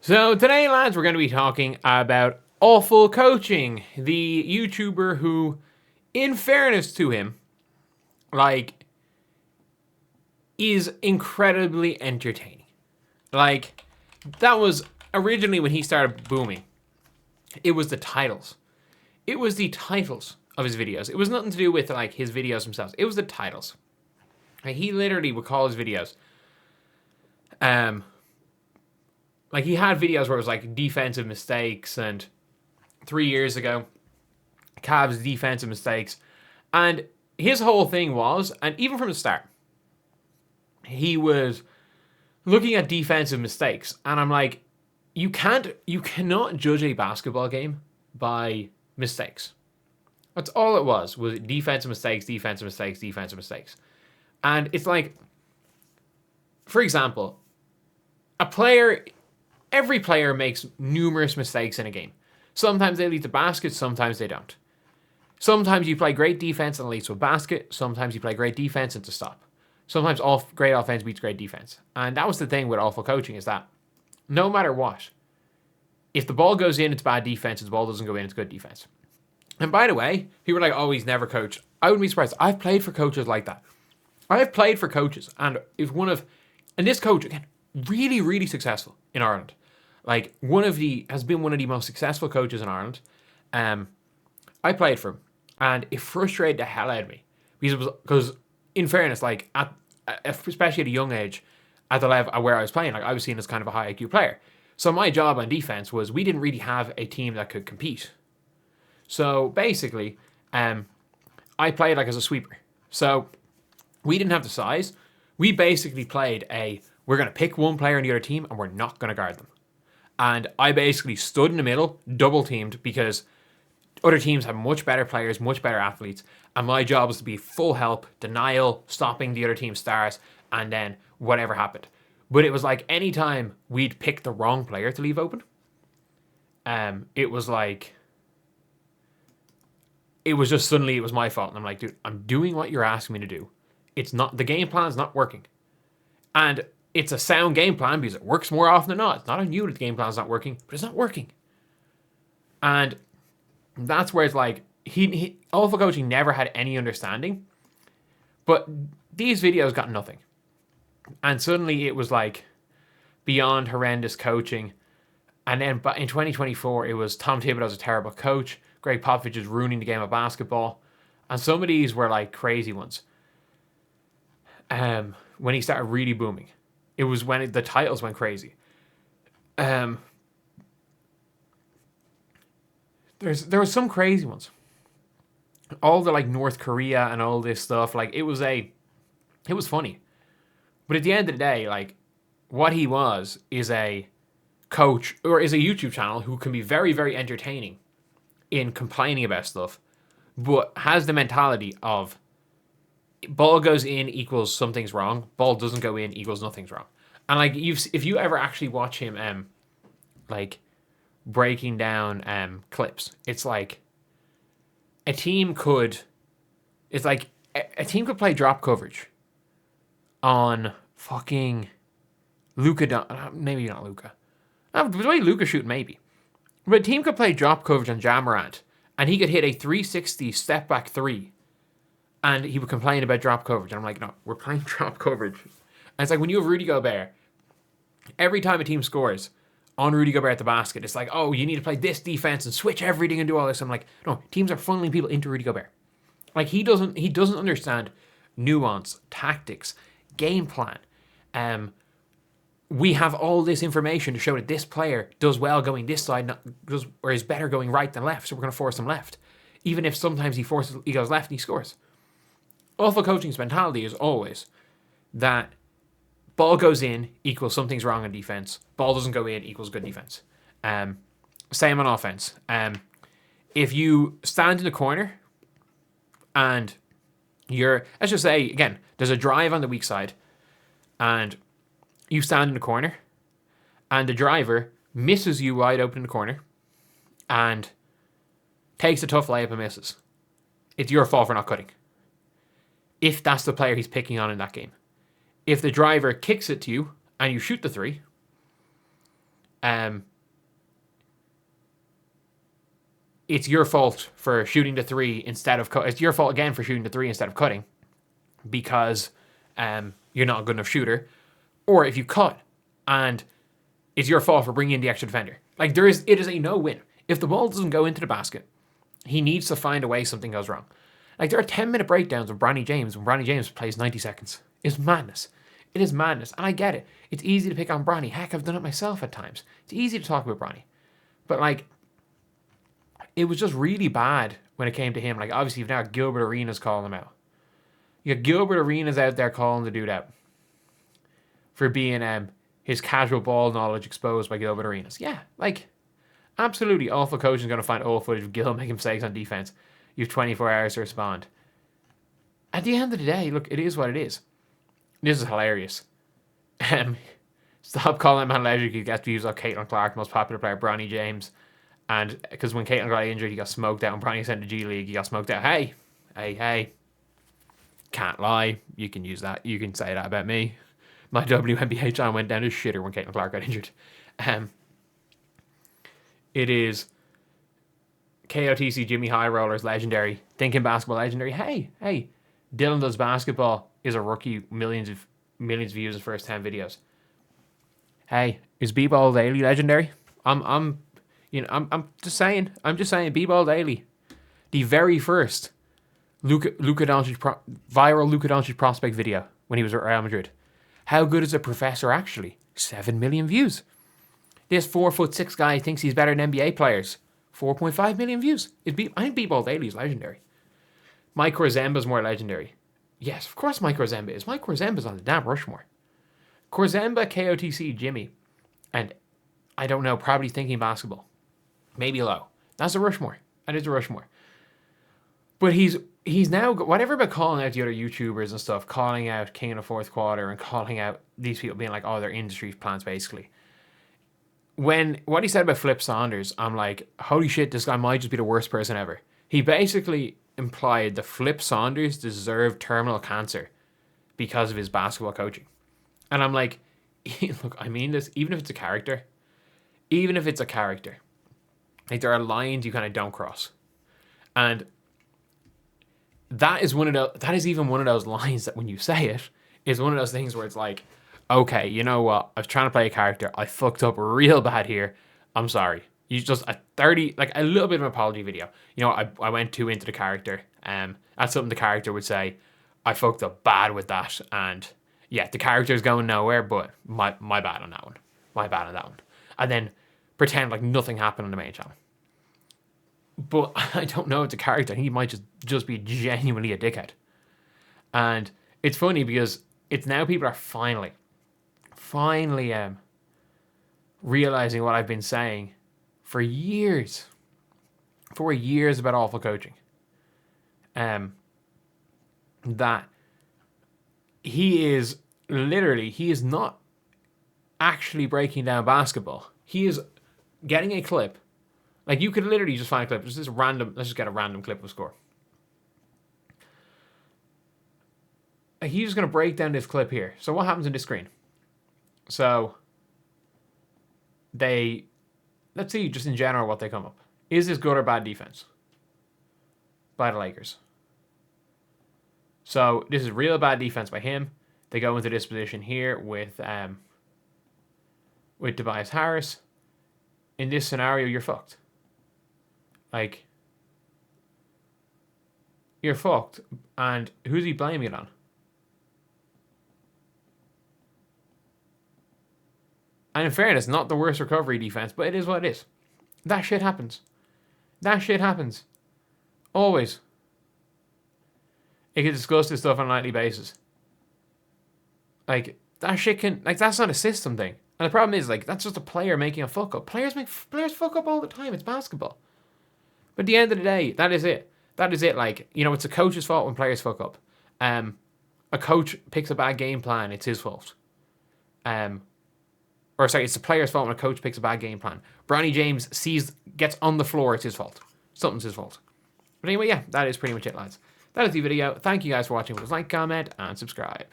So today, lads, we're going to be talking about awful coaching. The YouTuber who, in fairness to him, is incredibly entertaining. That was originally when he started booming. It was the titles. It was the titles of his videos. It was nothing to do with his videos themselves. It was the titles. He literally would call his videos, he had videos where it was defensive mistakes, and 3 years ago, Cavs defensive mistakes. And his whole thing was, and even from the start, he was looking at defensive mistakes. And I'm like, you cannot judge a basketball game by mistakes. That's all it was defensive mistakes, defensive mistakes, defensive mistakes. And it's like, for example, every player makes numerous mistakes in a game. Sometimes they lead to baskets, sometimes they don't. Sometimes you play great defense and it leads to a basket. Sometimes you play great defense and to stop. Sometimes great offense beats great defense. And that was the thing with awful coaching, is that no matter what, if the ball goes in, it's bad defense. If the ball doesn't go in, it's good defense. And by the way, people are like, oh, he's never coached. I wouldn't be surprised. I've played for coaches like that. I've played for coaches, and and this coach, again, really, really successful in Ireland. Has been one of the most successful coaches in Ireland. I played for him, and it frustrated the hell out of me because in fairness, especially at a young age, at the level where I was playing, I was seen as kind of a high IQ player. So my job on defense was, we didn't really have a team that could compete. So basically, I played as a sweeper. So we didn't have the size. We basically played we're going to pick one player on the other team and we're not going to guard them. And I basically stood in the middle, double teamed, because other teams have much better players, much better athletes. And my job was to be full help, denial, stopping the other team's stars, and then whatever happened. But it was anytime we'd pick the wrong player to leave open, it was just suddenly it was my fault. And I'm like, dude, I'm doing what you're asking me to do. The game plan's not working. And it's a sound game plan because it works more often than not. It's not on you that the game plan's not working, but it's not working. And that's where it's awful coaching never had any understanding. But these videos got nothing. And suddenly it was beyond horrendous coaching. And then but in 2024, it was Tom Thibodeau's a terrible coach. Greg Popovich is ruining the game of basketball. And some of these were crazy ones. When he started really booming. It was when the titles went crazy. There were some crazy ones. All the North Korea and all this stuff. It was funny. But at the end of the day, what he is a coach, or is a YouTube channel who can be very, very entertaining in complaining about stuff, but has the mentality of ball goes in equals something's wrong, ball doesn't go in equals nothing's wrong. And if you ever actually watch him breaking down clips, it's a team could play drop coverage on fucking Luka. Maybe not Luka. The way Luka shoot, maybe. But a team could play drop coverage on Jamorant, and he could hit a 360 step back three, and he would complain about drop coverage. And I'm like, no, we're playing drop coverage. And it's when you have Rudy Gobert, every time a team scores on Rudy Gobert at the basket, it's oh, you need to play this defense and switch everything and do all this. I'm like, no, teams are funneling people into Rudy Gobert. He doesn't understand nuance, tactics, game plan. We have all this information to show that this player does well going this side, or is better going right than left, so we're going to force him left. Even if sometimes he goes left and he scores. Awful coaching's mentality is always that ball goes in equals something's wrong on defense. Ball doesn't go in equals good defense. Same on offense. If you stand in the corner and let's just say, again, there's a drive on the weak side and you stand in the corner and the driver misses you wide open in the corner and takes a tough layup and misses. It's your fault for not cutting. If that's the player he's picking on in that game. If the driver kicks it to you and you shoot the three, it's your fault for shooting the three instead of it's your fault again for shooting the three instead of cutting because you're not a good enough shooter. Or if you cut and it's your fault for bringing in the extra defender. Like it is a no-win. If the ball doesn't go into the basket, he needs to find a way something goes wrong. Like there are 10-minute breakdowns of Bronny James when Bronny James plays 90 seconds. It's madness. It is madness. And I get it. It's easy to pick on Bronny. Heck, I've done it myself at times. It's easy to talk about Bronny. But like, it was just really bad when it came to him. Like obviously you've now got Gilbert Arenas calling him out. You got Gilbert Arenas out there calling the dude out for being his casual ball knowledge exposed by Gilbert Arenas. Yeah, like, absolutely awful coaching is going to find old footage of Gil making mistakes on defense. You have 24 hours to respond. At the end of the day, look, it is what it is. This is hilarious. Stop calling him man legend. He gets views of Caitlin Clark, most popular player, Bronny James. And because when Caitlin got injured, he got smoked out. And Bronny sent to G League, he got smoked out. Hey. Can't lie. You can use that. You can say that about me. My WNBA time went down to shitter when Caitlin Clark got injured. It is KOTC Jimmy High Rollers legendary. Thinking basketball legendary. Hey. Dylan Does Basketball is a rookie. Millions of views in first 10 videos. Hey, is BBALL Daily legendary? I'm just saying. BBALL Daily, the very first Luka Doncic viral Luka Doncic prospect video when he was at Real Madrid. How good is a professor actually? 7 million views. This 4'6" guy thinks he's better than NBA players. 4.5 million views. I think BBALL Daily is legendary. Mike Korzemba's more legendary. Yes, of course Mike Korzemba is. Mike Korzemba's on the damn Rushmore. Korzemba, KOTC, Jimmy, and I don't know, probably Thinking Basketball. Maybe Low. That's a Rushmore. That is a Rushmore. But he's now, whatever about calling out the other YouTubers and stuff, calling out King in the Fourth Quarter and calling out these people being like, oh, they're industry plants, basically. When what he said about Flip Saunders, I'm like, holy shit, this guy might just be the worst person ever. He basically implied that Flip Saunders deserved terminal cancer because of his basketball coaching. And I'm like, look, I mean this, even if it's a character, like there are lines you kind of don't cross. And that is even one of those lines that when you say it, is one of those things where it's like, okay, you know what? I was trying to play a character. I fucked up real bad here. I'm sorry. You just a little bit of an apology video. You know, I went too into the character. That's something the character would say. I fucked up bad with that, and yeah, the character's going nowhere. But my bad on that one. My bad on that one. And then pretend like nothing happened on the main channel. But I don't know. It's a character. He might just be genuinely a dickhead. And it's funny because it's now people are finally realizing what I've been saying for years about awful coaching. That he is not actually breaking down basketball. He is getting a clip. Like, you could literally just find a clip. Let's just get a random clip of score. He's just going to break down this clip here. So what happens in this screen? So let's see just in general what they come up. Is this good or bad defense by the Lakers? So this is real bad defense by him. They go into this position here with Tobias Harris. In this scenario, you're fucked. Like, you're fucked. And who's he blaming it on? And in fairness, not the worst recovery defense, but it is what it is. That shit happens. Always. It can discuss this stuff on a nightly basis. Like, that shit can... Like, that's not a system thing. And the problem is, like, that's just a player making a fuck up. Players fuck up all the time. It's basketball. But at the end of the day, that is it. Like, you know, it's a coach's fault when players fuck up. A coach picks a bad game plan, it's his fault. It's the player's fault when a coach picks a bad game plan. Bronny James gets on the floor, it's his fault. Something's his fault. But anyway, yeah, that is pretty much it, lads. That is the video. Thank you guys for watching. Please like, comment, and subscribe.